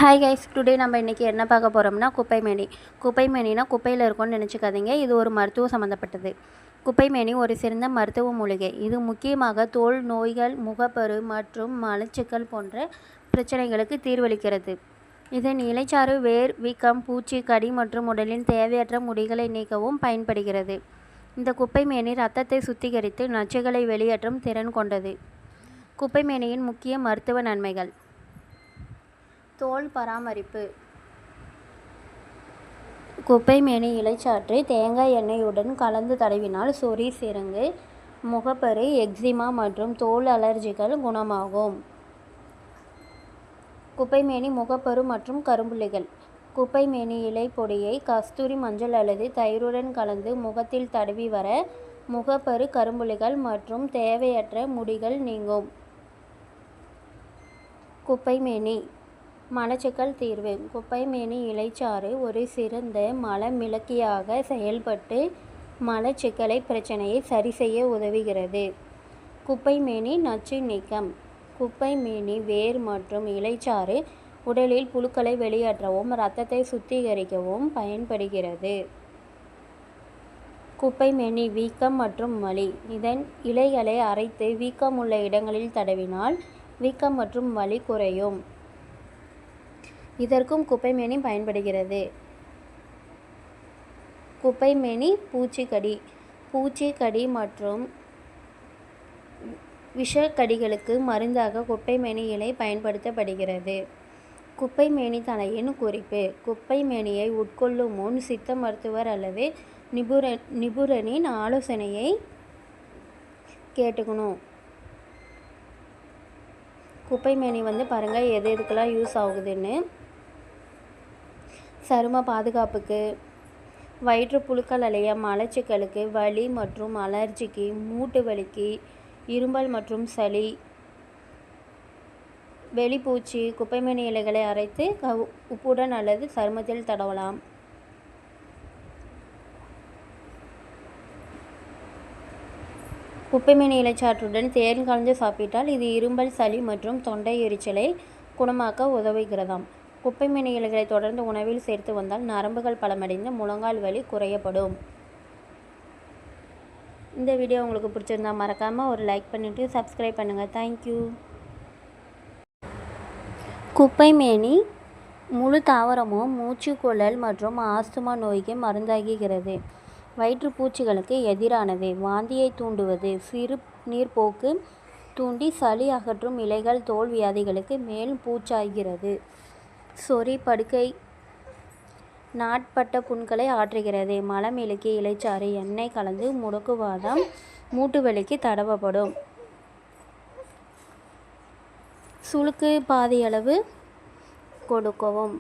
Hi guys, today நம்ம இன்றைக்கி என்ன பார்க்க போகிறோம்னா குப்பைமேனினா குப்பையில் இருக்கும்னு நினச்சிக்காதீங்க. இது ஒரு மருத்துவ சம்மந்தப்பட்டது. குப்பைமேனி ஒரு சிறந்த மருத்துவ மூலிகை. இது முக்கியமாக தோல் நோய்கள், முகப்பரு மற்றும் மலச்சிக்கல் போன்ற பிரச்சனைகளுக்கு தீர்வளிக்கிறது. இதன் இலைச்சாறு வேர் வீக்கம், பூச்சி, கடி மற்றும் உடலின் தேவையற்ற முடிகளை நீக்கவும் பயன்படுகிறது. இந்த குப்பைமேனி இரத்தத்தை சுத்திகரித்து நச்சுகளை வெளியேற்றும் திறன் கொண்டது. குப்பைமேனியின் முக்கிய மருத்துவ நன்மைகள்: தோல் பராமரிப்பு. குப்பைமேனி இலைச்சாற்றை தேங்காய் எண்ணெயுடன் கலந்து தடவினால் சொறி, சிரங்கு, முகப்பரு, எக்ஸிமா மற்றும் தோல் அலர்ஜிகள் குணமாகும். குப்பைமேனி முகப்பரு மற்றும் கரும்புள்ளிகள். குப்பைமேனி இலை பொடியை கஸ்தூரி மஞ்சள் அல்லது தயிருடன் கலந்து முகத்தில் தடவி வர முகப்பரு, கரும்புள்ளிகள் மற்றும் தேவையற்ற முடிகள் நீங்கும். குப்பைமேனி மலச்சிக்கல் தீர்வு. குப்பைமேனி இலைச்சாறு ஒரு சிறந்த மலமிளக்கியாக செயல்பட்டு மலச்சிக்கலை பிரச்சனையை சரிசெய்ய உதவுகிறது. குப்பைமேனி நச்சு நீக்கம். குப்பைமேனி வேர் மற்றும் இலைச்சாறு உடலில் புழுக்களை வெளியேற்றவும் இரத்தத்தை சுத்திகரிக்கவும் பயன்படுகிறது. குப்பைமேனி வீக்கம் மற்றும் வலி. இதன் இலைகளை அரைத்து வீக்கம் உள்ள இடங்களில் தடவினால் வீக்கம் மற்றும் வலி குறையும். இதற்கும் குப்பைமேனி பயன்படுகிறது. குப்பைமேனி பூச்சிக்கடி. பூச்சிக்கடி மற்றும் விஷக்கடிகளுக்கு மருந்தாக குப்பைமேனி இலை பயன்படுத்தப்படுகிறது. குப்பைமேனி தலையின் குறிப்பு. குப்பைமேனியை உட்கொள்ளும் முன் சித்த மருத்துவர் அல்லது நிபுணரின் ஆலோசனையை கேட்டுக்கணும். குப்பைமேனி பாருங்கள் எதுக்கெல்லாம் யூஸ் ஆகுதுன்னு. சரும பாதுகாப்புக்கு, வயிற்றுப்புழுக்கள் அலைய, மலச்சிக்கலுக்கு, வலி மற்றும் அலர்ஜிக்கு, மூட்டு வலிக்கு, இருமல் மற்றும் சளி, வெளிப்பூச்சி. குப்பைமேனி இலைகளை அரைத்து உப்புடன் அல்லது சருமத்தில் தடவலாம். குப்பைமேனி இலைச்சாற்றுடன் தேன் கலந்து சாப்பிட்டால் இது இருமல், சளி மற்றும் தொண்டை எரிச்சலை குணமாக்க உதவுகிறதாம். குப்பைமேனி இலைகளை தொடர்ந்து உணவில் சேர்த்து வந்தால் நரம்புகள் பலமடைந்து முழங்கால் வலி குறையப்படும். இந்த வீடியோ உங்களுக்கு பிடிச்சிருந்தா மறக்காமல் ஒரு லைக் பண்ணிவிட்டு சப்ஸ்கிரைப் பண்ணுங்கள். தேங்க்யூ. குப்பைமேனி முழு தாவரமும் மூச்சுக்குழல் மற்றும் ஆஸ்துமா நோய்க்கு மருந்தாகிறது. வயிற்றுப்பூச்சிகளுக்கு எதிரானது. வாந்தியை தூண்டுவது. சிறுநீர்ப்போக்கு தூண்டி சளி அகற்றும் இலைகள் தோல் வியாதிகளுக்கு மேல் பூச்சாகிறது. சொறி, படுக்கை, நாட்பட்ட புண்களை ஆற்றுகிறது. மலமிளக்கி இலைச்சாறு எண்ணெய் கலந்து முடக்குவாதம், மூட்டு வலிக்கு தடவப்படும். சுளுக்கு பாதியளவு கொடுக்கவும்.